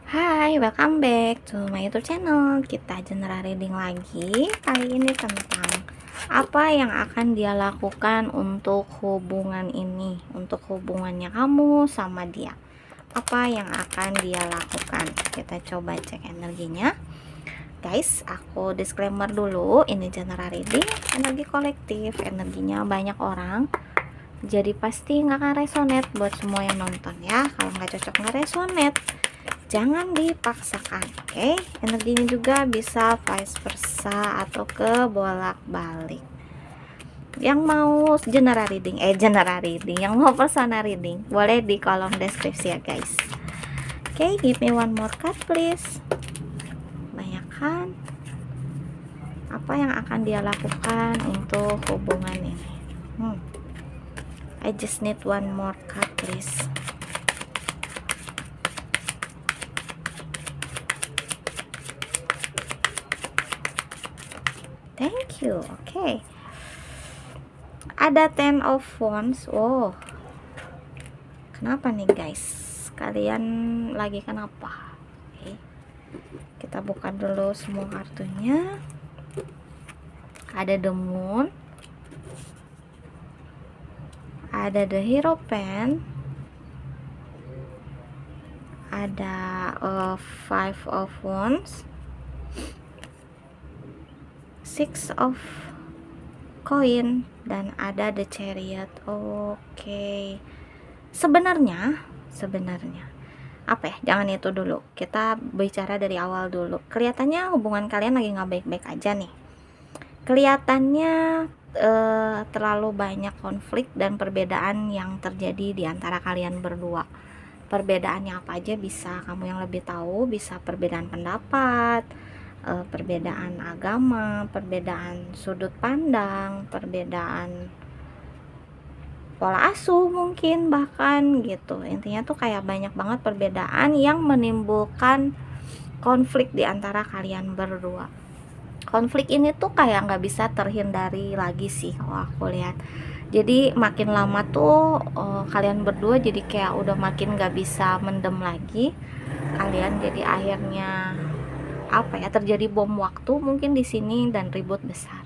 Hai, welcome back to my YouTube channel. Kita general reading lagi. Kali ini tentang apa yang akan dia lakukan untuk hubungan ini, untuk hubungannya kamu sama dia. Apa yang akan dia lakukan? Kita coba cek energinya. Guys, aku disclaimer dulu, ini general reading, energi kolektif, energinya banyak orang. Jadi pasti nggak akan resonate buat semua yang nonton ya. Kalau nggak cocok, nggak resonate, jangan dipaksakan. Oke, energinya juga bisa vice versa atau ke bolak-balik. Yang mau general reading, yang mau personal reading, boleh di kolom deskripsi ya guys. Oke, give me one more card please. Banyakkan apa yang akan dia lakukan untuk hubungan ini. I just need one more card please. Thank you. Oke. Ada 10 of Wands. Oh. Kenapa nih guys? Kalian lagi kenapa? Oke. Kita buka dulu semua kartunya. Ada the Moon. Ada the Hierophant. Ada Five of Wands. Six of Coin dan ada the Chariot. Oke. Sebenarnya apa ya, jangan itu dulu, kita bicara dari awal dulu. Kelihatannya hubungan kalian lagi nggak baik-baik aja nih. Kelihatannya terlalu banyak konflik dan perbedaan yang terjadi di antara kalian berdua. Perbedaannya apa aja bisa kamu yang lebih tahu, bisa perbedaan pendapat, perbedaan agama, perbedaan sudut pandang, perbedaan pola asuh mungkin bahkan gitu. Intinya tuh kayak banyak banget perbedaan yang menimbulkan konflik di antara kalian berdua. Konflik ini tuh kayak nggak bisa terhindari lagi sih kalau aku lihat. Jadi makin lama tuh kalian berdua jadi kayak udah makin nggak bisa mendem lagi. Kalian jadi akhirnya apa ya, terjadi bom waktu mungkin di sini dan ribut besar.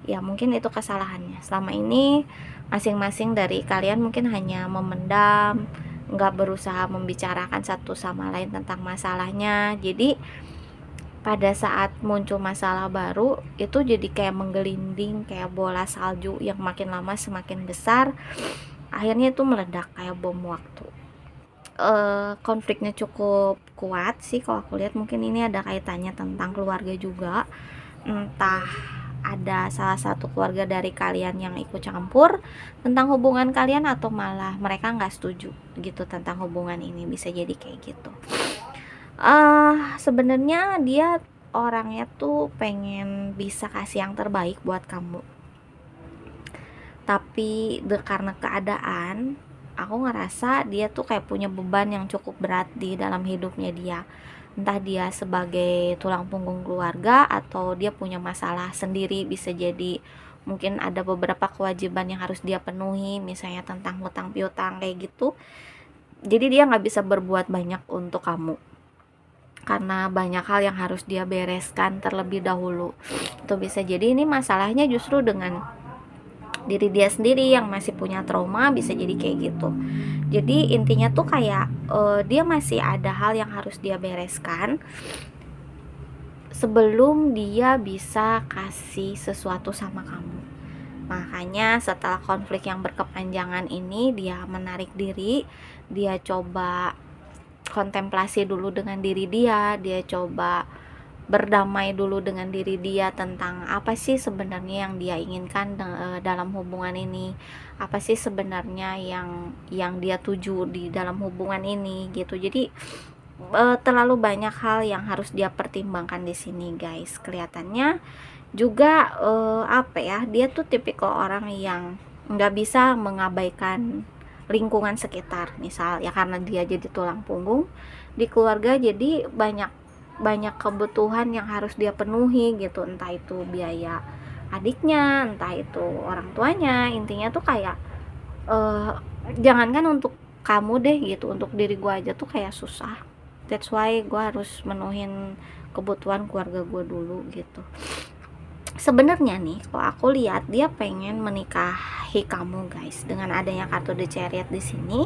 Ya mungkin itu kesalahannya. Selama ini masing-masing dari kalian mungkin hanya memendam, nggak berusaha membicarakan satu sama lain tentang masalahnya. Jadi pada saat muncul masalah baru itu jadi kayak menggelinding, kayak bola salju yang makin lama semakin besar, akhirnya itu meledak kayak bom waktu. Konfliknya cukup kuat sih kalau aku lihat. Mungkin ini ada kaitannya tentang keluarga juga, entah ada salah satu keluarga dari kalian yang ikut campur tentang hubungan kalian atau malah mereka nggak setuju gitu tentang hubungan ini, bisa jadi kayak gitu. Sebenarnya dia orangnya tuh pengen bisa kasih yang terbaik buat kamu, tapi karena keadaan, aku ngerasa dia tuh kayak punya beban yang cukup berat di dalam hidupnya dia. Entah dia sebagai tulang punggung keluarga atau dia punya masalah sendiri, bisa jadi mungkin ada beberapa kewajiban yang harus dia penuhi, misalnya tentang hutang piutang kayak gitu. Jadi dia nggak bisa berbuat banyak untuk kamu karena banyak hal yang harus dia bereskan terlebih dahulu. Itu bisa jadi ini masalahnya justru dengan diri dia sendiri yang masih punya trauma, bisa jadi kayak gitu. Jadi intinya tuh kayak dia masih ada hal yang harus dia bereskan sebelum dia bisa kasih sesuatu sama kamu. Makanya setelah konflik yang berkepanjangan ini dia menarik diri, dia coba kontemplasi dulu dengan diri dia coba berdamai dulu dengan diri dia tentang apa sih sebenarnya yang dia inginkan dalam hubungan ini, apa sih sebenarnya yang dia tuju di dalam hubungan ini gitu. Jadi terlalu banyak hal yang harus dia pertimbangkan di sini guys. Kelihatannya juga apa ya, dia tuh tipikal orang yang nggak bisa mengabaikan lingkungan sekitar. Misal ya karena dia jadi tulang punggung di keluarga, jadi banyak kebutuhan yang harus dia penuhi gitu, entah itu biaya adiknya, entah itu orang tuanya. Intinya tuh kayak jangankan untuk kamu deh gitu, untuk diri gua aja tuh kayak susah. That's why gue harus menuhin kebutuhan keluarga gue dulu gitu. Sebenarnya nih, kalau aku lihat dia pengen menikahi kamu guys dengan adanya kartu The Chariot di sini.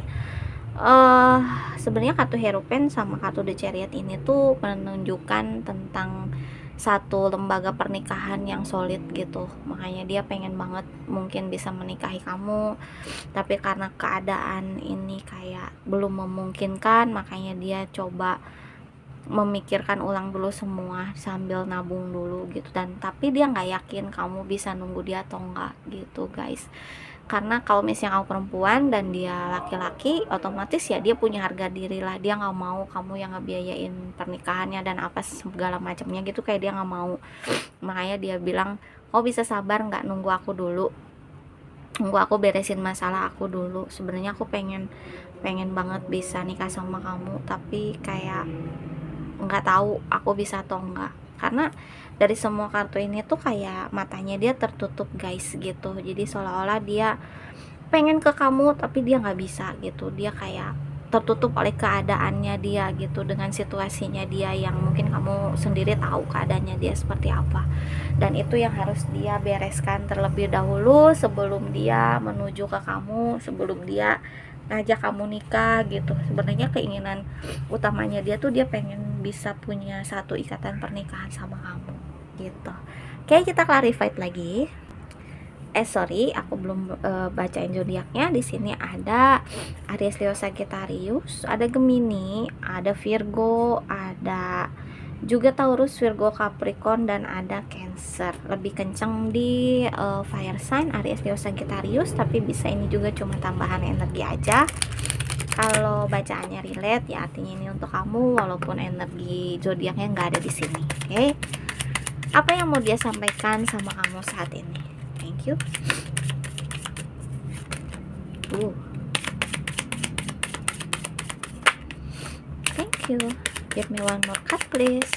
Sebenarnya kartu Hierophant sama kartu The Chariot ini tuh menunjukkan tentang satu lembaga pernikahan yang solid gitu. Makanya dia pengen banget mungkin bisa menikahi kamu, tapi karena keadaan ini kayak belum memungkinkan, makanya dia coba memikirkan ulang dulu semua sambil nabung dulu gitu. Dan tapi dia nggak yakin kamu bisa nunggu dia atau enggak gitu guys, karena kalau misalnya kamu perempuan dan dia laki-laki, otomatis ya dia punya harga diri lah, dia nggak mau kamu yang ngebiayain pernikahannya dan apa segala macamnya gitu, kayak dia nggak mau. Makanya dia bilang, kau bisa sabar nggak nunggu aku dulu, nunggu aku beresin masalah aku dulu. Sebenarnya aku pengen banget bisa nikah sama kamu, tapi kayak nggak tahu aku bisa atau enggak, karena dari semua kartu ini tuh kayak matanya dia tertutup guys gitu. Jadi seolah-olah dia pengen ke kamu tapi dia nggak bisa gitu, dia kayak tertutup oleh keadaannya dia gitu, dengan situasinya dia yang mungkin kamu sendiri tahu keadaannya dia seperti apa. Dan itu yang harus dia bereskan terlebih dahulu sebelum dia menuju ke kamu, sebelum dia ngajak kamu nikah gitu. Sebenarnya keinginan utamanya dia tuh dia pengen bisa punya satu ikatan pernikahan sama kamu gitu. Oke, kita clarified lagi. Sorry, aku belum bacain zodiaknya. Di sini ada Aries, Leo, Sagittarius, ada Gemini, ada Virgo, ada juga Taurus, Virgo, Capricorn, dan ada Cancer. Lebih kenceng di fire sign Aries, Leo, Sagittarius, tapi bisa ini juga cuma tambahan energi aja. Kalau bacaannya relate ya artinya ini untuk kamu, walaupun energi zodiaknya nggak ada di sini. Oke, apa yang mau dia sampaikan sama kamu saat ini? Thank you. Thank you. Give me one more card please.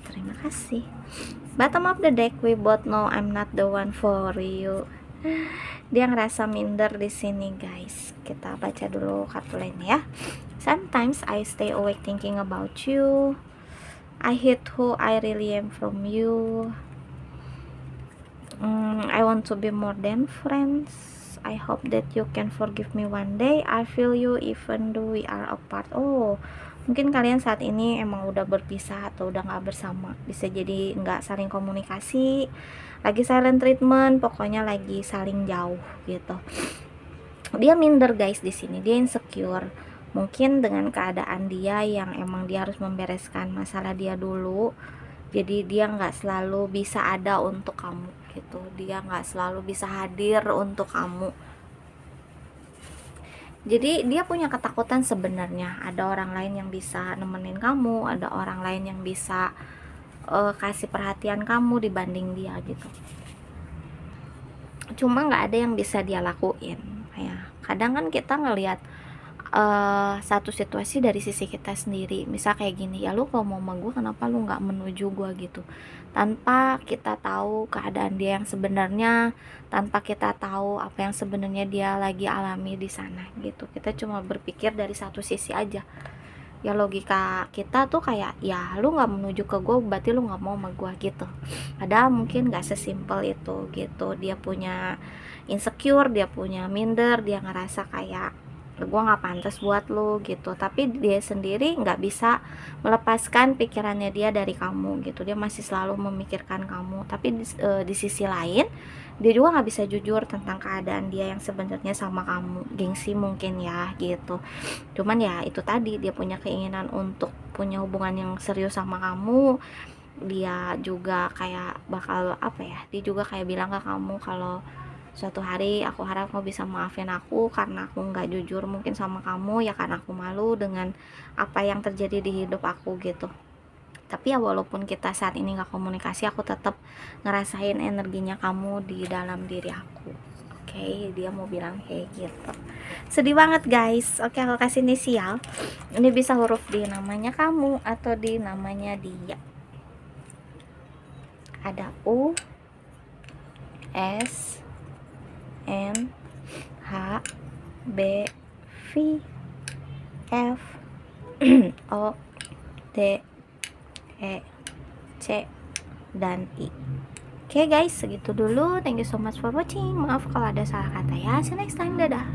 Terima kasih. Bottom of the deck, we both know I'm not the one for you. Dia ngerasa minder di sini guys. Kita baca dulu kartu lainnya ya. Sometimes I stay awake thinking about you. I hate who I really am from you. I want to be more than friends. I hope that you can forgive me one day. I feel you even though we are apart. Oh, mungkin kalian saat ini emang udah berpisah atau udah nggak bersama. Bisa jadi nggak saling komunikasi, lagi silent treatment, pokoknya lagi saling jauh gitu. Dia minder guys di sini, dia insecure. Mungkin dengan keadaan dia yang emang dia harus membereskan masalah dia dulu, jadi dia nggak selalu bisa ada untuk kamu gitu, dia nggak selalu bisa hadir untuk kamu. Jadi dia punya ketakutan sebenarnya ada orang lain yang bisa nemenin kamu, ada orang lain yang bisa kasih perhatian kamu dibanding dia gitu. Cuma nggak ada yang bisa dia lakuin ya. Kadang kan kita ngelihat satu situasi dari sisi kita sendiri, misal kayak gini, ya lu kalau mau sama gue kenapa lu nggak menuju gue gitu, tanpa kita tahu keadaan dia yang sebenarnya, tanpa kita tahu apa yang sebenarnya dia lagi alami di sana gitu. Kita cuma berpikir dari satu sisi aja, ya logika kita tuh kayak ya lu nggak menuju ke gue berarti lu nggak mau sama gue gitu. Padahal mungkin nggak sesimpel itu gitu. Dia punya insecure, dia punya minder, dia ngerasa kayak gue nggak pantas buat lu gitu, tapi dia sendiri nggak bisa melepaskan pikirannya dia dari kamu gitu. Dia masih selalu memikirkan kamu, tapi di sisi lain dia juga nggak bisa jujur tentang keadaan dia yang sebenarnya sama kamu, gengsi mungkin ya gitu. Cuman ya itu tadi, dia punya keinginan untuk punya hubungan yang serius sama kamu. Dia juga kayak bakal apa ya, dia juga kayak bilang ke kamu kalau suatu hari aku harap kamu bisa maafin aku karena aku nggak jujur mungkin sama kamu ya, karena aku malu dengan apa yang terjadi di hidup aku gitu. Tapi ya walaupun kita saat ini nggak komunikasi, aku tetap ngerasain energinya kamu di dalam diri aku. Oke, dia mau bilang kayak gitu. Sedih banget guys. Oke, aku kasih inisial. Ini bisa huruf di namanya kamu atau di namanya dia. Ada U, S N H B V F O D E C dan I. Oke guys, segitu dulu. Thank you so much for watching. Maaf kalau ada salah kata ya. See you next time. Dadah.